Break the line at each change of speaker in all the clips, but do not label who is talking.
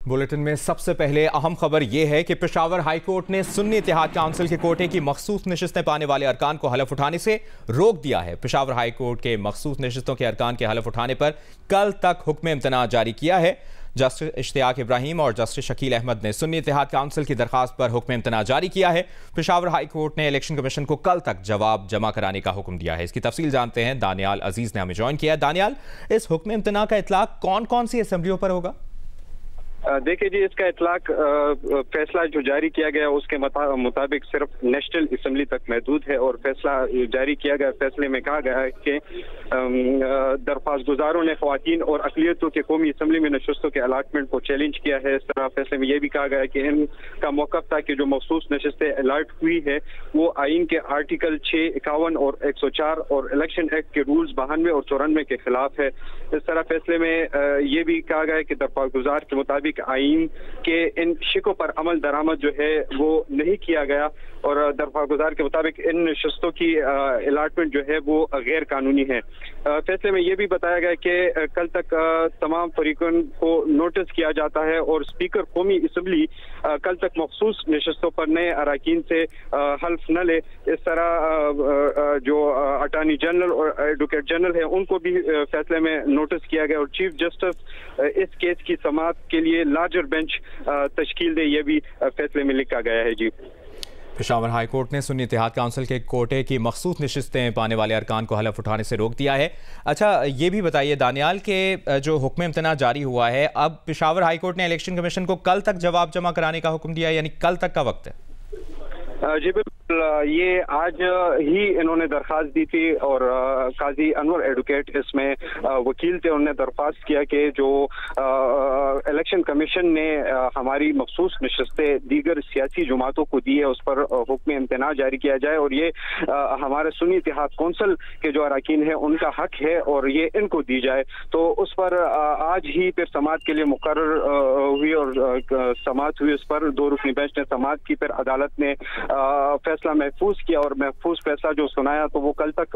Bulletin में सबसे पहले अहम खबर यह है कि पेशावर हाई कोर्ट ने सुन्नी इत्तेहाद काउंसिल के कोटे की मखसूस नशिस्तें पाने वाले अरकान को हलफ उठाने से रोक दिया है। पेशावर हाई कोर्ट के मखसूस नशिस्तों के अरकान के हलफ उठाने पर कल तक हुक्म इम्तना जारी किया है। जस्टिस इश्तियाक इब्राहिम और जस्टिस शकील अहमद ने सुन्नी इत्तेहाद काउंसिल की दरखास्त पर हुक्म इम्तना जारी किया है। पेशावर हाई कोर्ट ने इलेक्शन कमीशन को कल तक जवाब जमा कराने का हुक्म दिया है। इसकी तफसील जानते हैं, दानियाल अजीज ने हमें ज्वाइन किया। दानियाल, इस हुक्म इम्तना का इतलाक कौन कौन सी असेंबलियों पर होगा?
देखिए जी, इसका इतलाक फैसला जो जारी किया गया उसके मुताबिक सिर्फ नेशनल असेंबली तक महदूद है और फैसला जारी किया गया। फैसले में कहा गया है कि दरख्वास्त गुजारों ने ख्वातीन और अक़लियतों के कौमी असम्बली में नशस्तों के अलाटमेंट को चैलेंज किया है। इस तरह फैसले में यह भी कहा गया है कि इनका मौक़िफ़ था कि जो मखसूस नशस्तें अलाट हुई है वो आइन के आर्टिकल 6, 51 और 104 और इलेक्शन एक्ट के रूल्स 92 और 94 के खिलाफ है। इस तरह फैसले में यह भी कहा गया है कि दरख्वास्त गुजार के मुताबिक आइन के इन शिकों पर अमल दरामद जो है वो नहीं किया गया और दरख्वास्त गुजार के मुताबिक इन नशस्तों की अलाटमेंट जो है वो गैर कानूनी है। फैसले में यह भी बताया गया कि कल तक तमाम फरीकों को नोटिस किया जाता है और स्पीकर कौमी असम्बली कल तक मखसूस नशस्तों पर नए अरकान से हल्फ न ले। इस तरह जो अटॉर्नी जनरल और एडवोकेट जनरल है उनको भी फैसले में नोटिस किया गया और चीफ जस्टिस इस केस की समाअत के लिए लार्जर बेंच तश्कील दे, यह भी फैसले में लिखा गया है। जी,
पेशावर हाई कोर्ट ने सुन्नी इत्तेहाद काउंसिल के कोटे की मखसूस नशिस्तें पाने वाले अरकान को हलफ उठाने से रोक दिया है। अच्छा, ये भी बताइए दानियाल के जो हुक्म इम्तना जारी हुआ है, अब पेशावर हाई कोर्ट ने इलेक्शन कमीशन को कल तक जवाब जमा कराने का हुक्म दिया है, यानी कल तक का वक्त है?
जी बिल्कुल, ये आज ही इन्होंने दरख्वास्त दी थी और काजी अनवर एडवोकेट इसमें वकील थे। उन्होंने दरख्वास्त किया कि जो इलेक्शन कमीशन ने हमारी मखसूस नशस्तें दीगर सियासी जमातों को दी है उस पर हुक्म इम्तना जारी किया जाए और ये हमारे सुन्नी इत्तेहाद कौंसिल के जो अरकान है उनका हक है और ये इनको दी जाए। तो उस पर आज ही फिर समाअत के लिए मुकर्रर हुई और समाअत हुई। उस पर 2 रुकनी बेंच ने समाअत की, फिर अदालत ने फैसला महफूज किया और महफूज फैसला जो सुनाया तो वो कल तक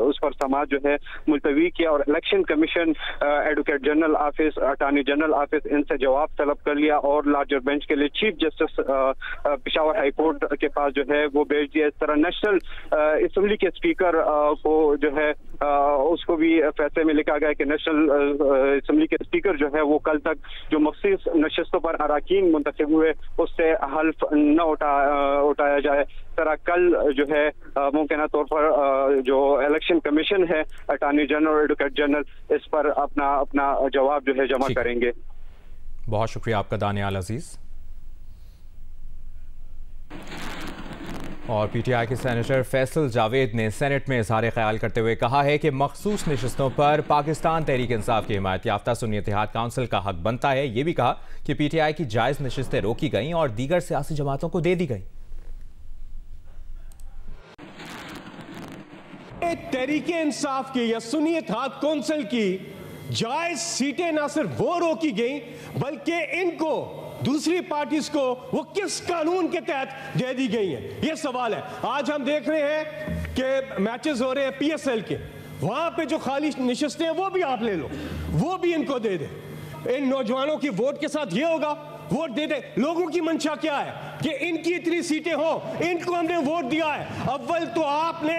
उस पर समाअत जो है मुलतवी किया और election commission, advocate general office, attorney general office इनसे जवाब तलब कर लिया और लार्जर बेंच के लिए chief justice Peshawar high court के पास जो है वो भेज दिया। इस तरह नेशनल असेंबली के स्पीकर को जो है उसको भी फैसले में लिखा गया कि नेशनल असेंबली के स्पीकर जो है वो कल तक जो मखसूस नशस्तों पर अरकान मुंतखब हुए उससे हल्फ न उठाया जाए। तरह कल जो है मुमकिन तौर पर जो इलेक्शन कमीशन है, अटॉर्नी जनरल, एडवोकेट जनरल इस पर अपना जवाब जो है जमा करेंगे।
बहुत शुक्रिया आपका दानियाल अजीज। और पीटीआई के सेनेटर फैसल जावेद ने सेनेट में इजहार ख्याल करते हुए कहा है कि मखसूस नशिस्तों पर पाकिस्तान तहरीक इंसाफ की हिमायत याफ्ता सुन्नी इत्तेहाद काउंसिल का हक बनता है। ये भी कहा कि पीटीआई की जायज नशिस्तें रोकी गईं और दीगर सियासी जमातों को दे दी गई।
तहरीक इंसाफ की या सुन्नी इत्तेहाद काउंसिल की जायज सीटें ना सिर्फ वो रोकी गई बल्कि इनको दूसरी पार्टीज को वो किस कानून के तहत दे दी गई है, ये सवाल है। आज हम देख रहे हैं कि मैचेस हो रहे हैं पीएसएल के, वहां पे जो खाली नशिस्तें हैं वो भी आप ले लो, वो भी इनको दे दे। इन नौजवानों की वोट के साथ ये होगा, वोट दे दे। लोगों की मंशा क्या है कि इनकी इतनी सीटें हो, इनको हमने वोट दिया है। अव्वल तो आपने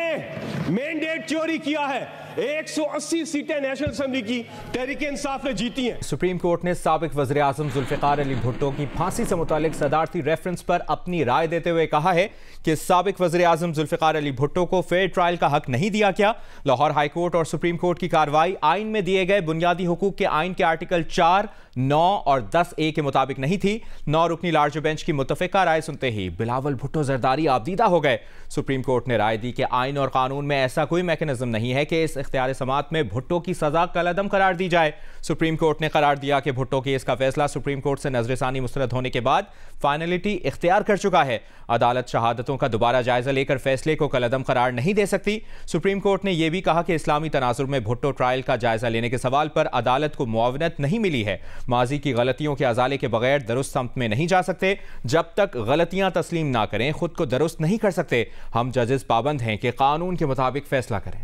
मैंडेट चोरी किया है। 180 सीटें नेशनल असेंबली की तहरीक इंसाफ ने जीती हैं।
सुप्रीम कोर्ट ने साबिक वज़ीर आज़म जुल्फ़िकार अली भुट्टो की फांसी से मुतालिक सदारती रेफरेंस पर अपनी राय देते हुए कहा है कि साबिक वज़ीर आज़म जुल्फ़िकार अली भुट्टो को फेयर ट्रायल का हक नहीं दिया गया। लाहौर हाई कोर्ट और सुप्रीम कोर्ट की कार्रवाई आइन में दिए गए बुनियादी हुकूक के आइन के आर्टिकल 4, 9 और 10A के मुताबिक नहीं थी। 9 रुकनी लार्जर बेंच की मुतफ़िका राय सुनते ही बिलावल भुट्टो जरदारी आबदीदा हो गए। सुप्रीम कोर्ट ने राय दी कि आइन और कानून में ऐसा कोई मैकेनिज्म नहीं है कि इस इख्तियार समाअत में भुट्टो की सजा कलअदम करार दी जाए। सुप्रीम कोर्ट ने करार दिया कि भुट्टो केस का फैसला सुप्रीम कोर्ट से नजरसानी मुस्तरद होने के बाद फाइनलिटी इख्तियार कर चुका है। अदालत शहादतों का दोबारा जायजा लेकर फैसले को कलअदम करार नहीं दे सकती। सुप्रीम कोर्ट ने यह भी कहा कि इस्लामी तनाजुर में भुट्टो ट्रायल का जायजा लेने के सवाल पर अदालत को मुआवनत नहीं मिली है। माजी की गलतियों के अजाले के बगैर दुरुस्त समत में नहीं जा सकते। जब तक गलतियां तस्लीम ना करें खुद को दुरुस्त नहीं कर सकते। हम जजेस पाबंद हैं कि कानून के मुताबिक फैसला करें।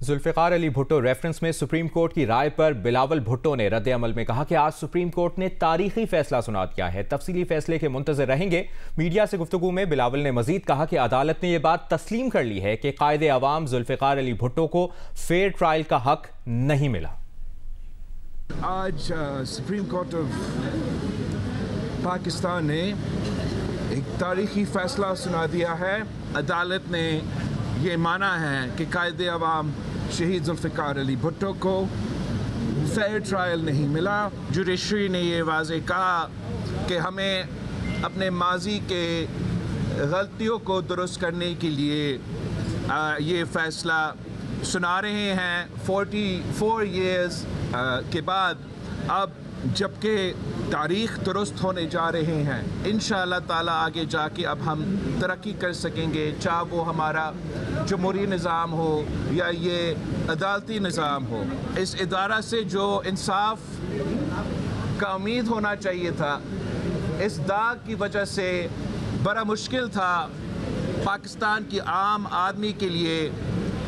जुल्फिकार अली भुट्टो रेफरेंस में सुप्रीम कोर्ट की राय पर बिलावल भुट्टो ने रद्द अमल में कहा कि आज सुप्रीम कोर्ट ने तारीखी फैसला सुना दिया है, तफसीली फैसले के मुंतज़िर रहेंगे। मीडिया से गुफ्तगू में बिलावल ने मजीद कहा कि अदालत ने यह बात तस्लीम कर ली है कि कायदे अवाम जुल्फिकार अली भुट्टो को फेयर ट्रायल का हक नहीं मिला।
आज सुप्रीम कोर्ट ऑफ पाकिस्तान ने एक तारीखी फैसला सुना दिया है। अदालत ने ये माना है कि कायदे अवाम शहीद जुल्फिकार अली भुट्टो को फेयर ट्रायल नहीं मिला। जुडिशरी ने ये वाज़े कहा कि हमें अपने माजी के गलतियों को दुरुस्त करने के लिए ये फ़ैसला सुना रहे हैं 44 ईयर्स के बाद। अब जबकि तारीख़ दुरुस्त होने जा रहे हैं, इंशाअल्लाह ताला आगे जाके अब हम तरक्की कर सकेंगे, चाहे वो हमारा जमहूरी निज़ाम हो या ये अदालती निज़ाम हो। इस इदारा से जो इंसाफ का उम्मीद होना चाहिए था, इस दाग की वजह से बड़ा मुश्किल था पाकिस्तान की आम आदमी के लिए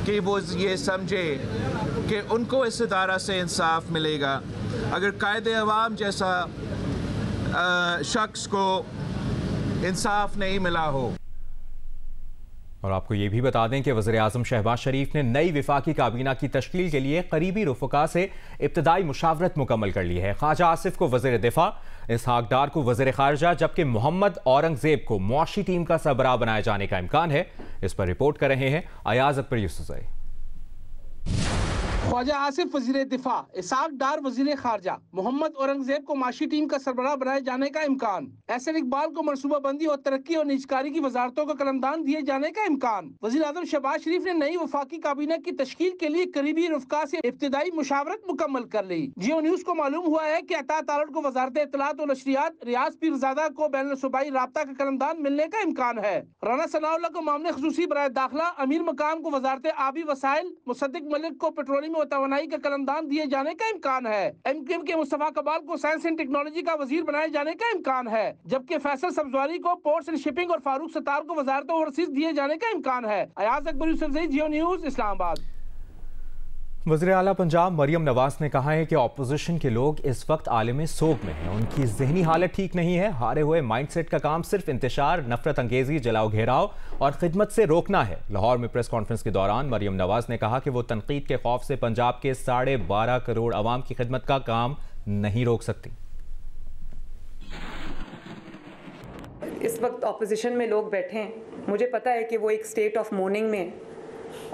कि वो ये समझे कि उनको इस इदारा से इंसाफ मिलेगा। अगर कायदे अवाम जैसा शख्स को इंसाफ नहीं मिला हो।
और आपको ये भी बता दें कि वज़ीर आज़म शहबाज शरीफ ने नई विफाकी काबीना की तश्कील के लिए करीबी रुफ़का से इब्तदाई मुशावरत मुकम्मल कर ली है। ख्वाजा आसिफ को वज़ीर दिफा, इसहाक डार को वज़ीर ख़ारजा, जबकि मोहम्मद औरंगज़ेब को मुआशी टीम का सरबराह बनाए जाने का इम्कान है। इस पर रिपोर्ट कर रहे हैं अयाज अकबर यूसुफ़।
ख्वाजा आसिफ वजीर दिफा, इसहाक डार वजीर खारजा, मोहम्मद औरंगजेब को माशी टीम का सरबराह बनाए जाने का इम्कान। एहसन इकबाल को मनसूबा बंदी और तरक्की और निजकारी की वजारतों का कलमदान दिए जाने का इम्कान। वज़ीर आज़म शहबाज शरीफ ने नई वफाकी काबीना की तश्कील के लिए करीबी रुफ़का से इब्तिदाई मुशावरत मुकम्मल कर ली। जियो न्यूज़ को मालूम हुआ है कि अता तारड़ को वजारत इत्तलात और नशरियात, रियाज पीरज़ादा को बैनुल सूबाई राब्ता का कलमदान मिलने का इम्कान है। राना सनाउल्लाह को मामले ख़ुसूसी बराए दाखिला, अमीर मकाम को वजारत आबी वसाइल, मुसद्दिक मलिक को पेट्रोलियम और तवानाई का कलमदान दिए जाने का इम्कान है। एमक्यूएम के मुस्तफा कबाल को साइंस एंड टेक्नोलॉजी का वजीर बनाए जाने का इम्कान है, जबकि फैसल सब्जवारी को पोर्ट्स एंड शिपिंग और फारूक सत्तार को वजारत ओवरसीज दिए जाने का इम्कान है। अयाज अकबर यूसुफ, जियो न्यूज़, इस्लामाबाद।
वज़ीर आला पंजाब मरियम नवाज ने कहा है कि ऑपोजिशन के लोग इस वक्त आलम सोग में हैं, उनकी जहनी हालत ठीक नहीं है। हारे हुए माइंडसेट का काम सिर्फ इंतशार, नफरत अंगेजी, जलाओ घेराव और खिदमत से रोकना है। लाहौर में प्रेस कॉन्फ्रेंस के दौरान मरियम नवाज ने कहा कि वो तनकीद के खौफ से पंजाब के 12.5 करोड़ अवाम की खिदमत का काम नहीं रोक सकती।
इस वक्त ऑपोजिशन में लोग बैठे हैं, मुझे पता है कि वो एक स्टेट ऑफ मोर्निंग में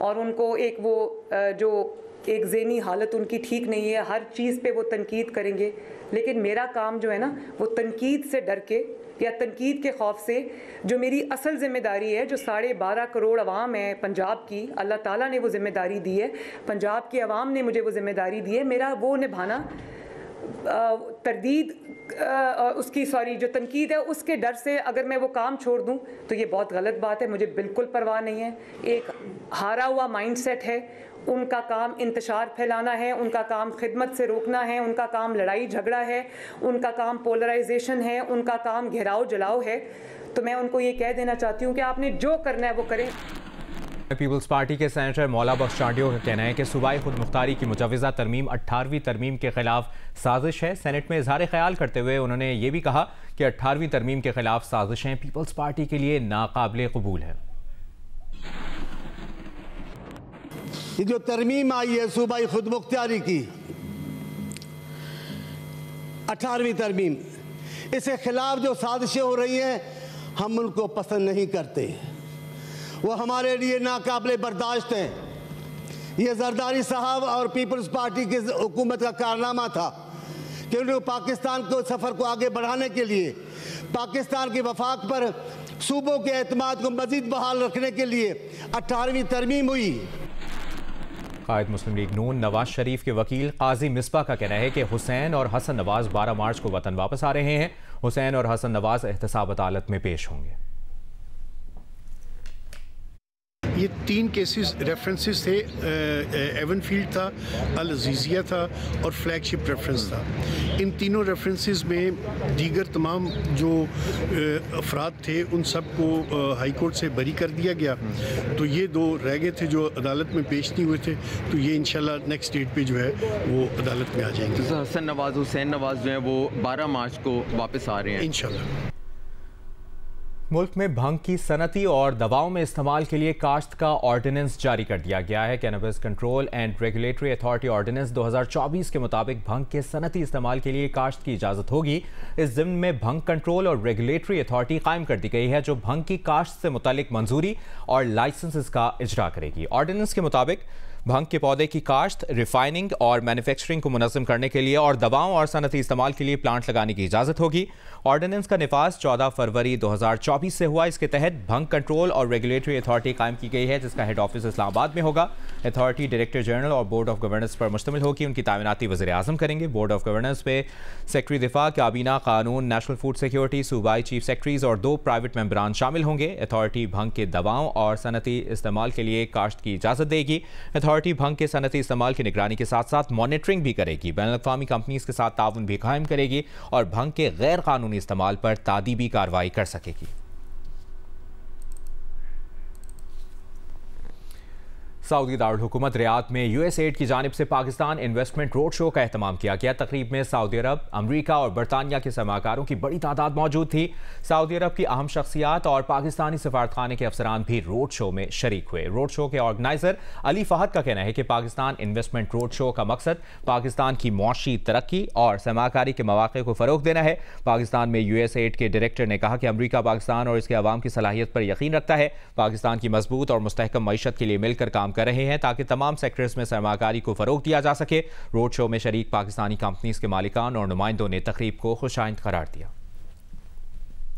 और उनको एक वो जो एक ज़हनी हालत उनकी ठीक नहीं है, हर चीज़ पे वो तनकीद करेंगे। लेकिन मेरा काम जो है ना, वो तनकीद से डर के या तनकीद के खौफ से जो मेरी असल ज़िम्मेदारी है, जो 12.5 करोड़ अवाम है पंजाब की, अल्लाह ताला ने वो ज़िम्मेदारी दी है, पंजाब की अवाम ने मुझे वो ज़िम्मेदारी दी है, मेरा वो निभाना तरदीद उसकी जो तनकीद है उसके डर से अगर मैं वो काम छोड़ दूं तो ये बहुत गलत बात है। मुझे बिल्कुल परवाह नहीं है। एक हारा हुआ माइंडसेट है, उनका काम इंतशार फैलाना है, उनका काम खिदमत से रोकना है, उनका काम लड़ाई झगड़ा है, उनका काम पोलराइजेशन है, उनका काम घेराव जलाओ है। तो मैं उनको ये कह देना चाहती हूँ कि आपने जो करना है वो करें।
पीपल्स पार्टी के सेनेटर मौला बख्श चांडियो का कहना है कि सूबाई खुद मुख्तारी की मुजवज़ा तरमीम 18वीं तरमीम के खिलाफ साजिश है। सेनेट में इजहार ख्याल करते हुए उन्होंने ये भी कहा कि 18वीं तरमीम के खिलाफ साजिशें पीपल्स पार्टी के लिए नाकाबिले कबूल है।
ये जो तरमीम आई है सूबाई खुद मुख्तारी की 18वीं तरमीम, इसके खिलाफ जो साजिशें हो रही हैं हम उनको पसंद नहीं करते, वो हमारे लिए नाकाबिले बर्दाश्त हैं। ये जरदारी साहब और पीपल्स पार्टी की हुकूमत का कारनामा था कि उन्होंने पाकिस्तान को सफ़र को आगे बढ़ाने के लिए पाकिस्तान के वफाक पर सूबों के एतमाद को मजीद बहाल रखने के लिए 18वीं तरमीम हुई।
कायद मुस्लिम लीग नून नवाज शरीफ के वकील काजी मिसबा का कहना है कि हुसैन और हसन नवाज 12 मार्च को वतन वापस आ रहे हैं। हुसैन और हसन नवाज एहतसाब अदालत में पेश होंगे।
ये
3 केसेस रेफरेंसेस थे, एवनफील्ड था, अल अजीज़िया था और फ्लैगशिप रेफरेंस था। इन तीनों रेफरेंसेस में दीगर तमाम जो अफराद थे उन सब को हाई कोर्ट से बरी कर दिया गया। तो ये 2 रह गए थे जो अदालत में पेश नहीं हुए थे, तो ये इंशाल्लाह नेक्स्ट डेट पे जो है वो अदालत में आ जाएंगे।
तो हसन नवाज, हुसैन नवाज जो है वो 12 मार्च को वापस आ रहे हैं
इंशाल्लाह।
मुल्क में भंग की सनती और दवाओं में इस्तेमाल के लिए काश्त का ऑर्डिनेंस जारी कर दिया गया है। Cannabis control and regulatory authority ordinance 2024 के मुताबिक भंग के सनती इस्तेमाल के लिए काश्त की इजाज़त होगी। इस ज़िम्न में भंग कंट्रोल और रेगुलेटरी अथॉरिटी कायम कर दी गई है जो भंग की काश्त से मुतालिक मंजूरी और लाइसेंसेस का इजरा करेगी। ऑर्डिनेंस के मुताबिक भंग के पौधे की काश्त, रिफाइनिंग और मैन्युफैक्चरिंग को मुनज़्ज़म करने के लिए और दवाओं और सनती इस्तेमाल के लिए प्लांट लगाने की इजाज़त होगी। ऑर्डिनेंस का निफाज 14 फरवरी 2024 से हुआ। इसके तहत भंग कंट्रोल और रेगुलेटरी अथॉरिटी कायम की गई है जिसका हेड ऑफिस इस्लामाबाद में होगा। अथॉरिटी डायरेक्टर जनरल और बोर्ड ऑफ गवर्नेंस पर मुश्तमिल होगी। उनकी तामीनाती वज़ीर आज़म करेंगे। बोर्ड ऑफ गवर्नेंस पे सेक्रेटरी दिफा, काबीना, कानून, नेशनल फूड सिक्योरिटी, सूबाई चीफ सेक्रेटरीज और 2 प्राइवेट मेंबरान शामिल होंगे। अथॉरिटी भंग के दवाओं और सनती इस्तेमाल के लिए काश्त की इजाज़त देगी। अथॉरिटी भंग के सनती इस्तेमाल की निगरानी के साथ साथ मॉनिटरिंग भी करेगी। बैनुल-अक़वामी कंपनीज के साथ ताउन भी कायम करेगी और भंग के गैर कानूनी इस्तेमाल पर तादीबी कार्रवाई कर सकेगी। सऊदी दारुल हुकूमत रियाद में यूएसएड की जानिब से पाकिस्तान इन्वेस्टमेंट रोड शो का एहतमाम किया गया। तकरीब में सऊदी अरब, अमरीका और बरतानिया के सरमाकारों की बड़ी तादाद मौजूद थी। सऊदी अरब की अहम शख्सियात और पाकिस्तानी सफारतखाने के अफसरान भी रोड शो में शरीक हुए। रोड शो के ऑर्गेनाइजर अली फहद का कहना है कि पाकिस्तान इन्वेस्टमेंट रोड शो का मकसद पाकिस्तान की मुआशी तरक्की और सरमाकारी के मौके को फ़रोग देना है। पाकिस्तान में यूएसएड के डायरेक्टर ने कहा कि अमरीका पाकिस्तान और इसके अवाम की सलाहियत पर यकीन रखता है। पाकिस्तान की मजबूत और मुस्तहकम मईशत के लिए मिलकर काम कर रहे हैं ताकि तमाम सेक्टर्स में सरमाकारी को फरोग दिया जा सके। रोड शो में शरीक पाकिस्तानी कंपनीज के मालिकान और नुमाइंदों ने तकरीब को खुशाइंद करार दिया।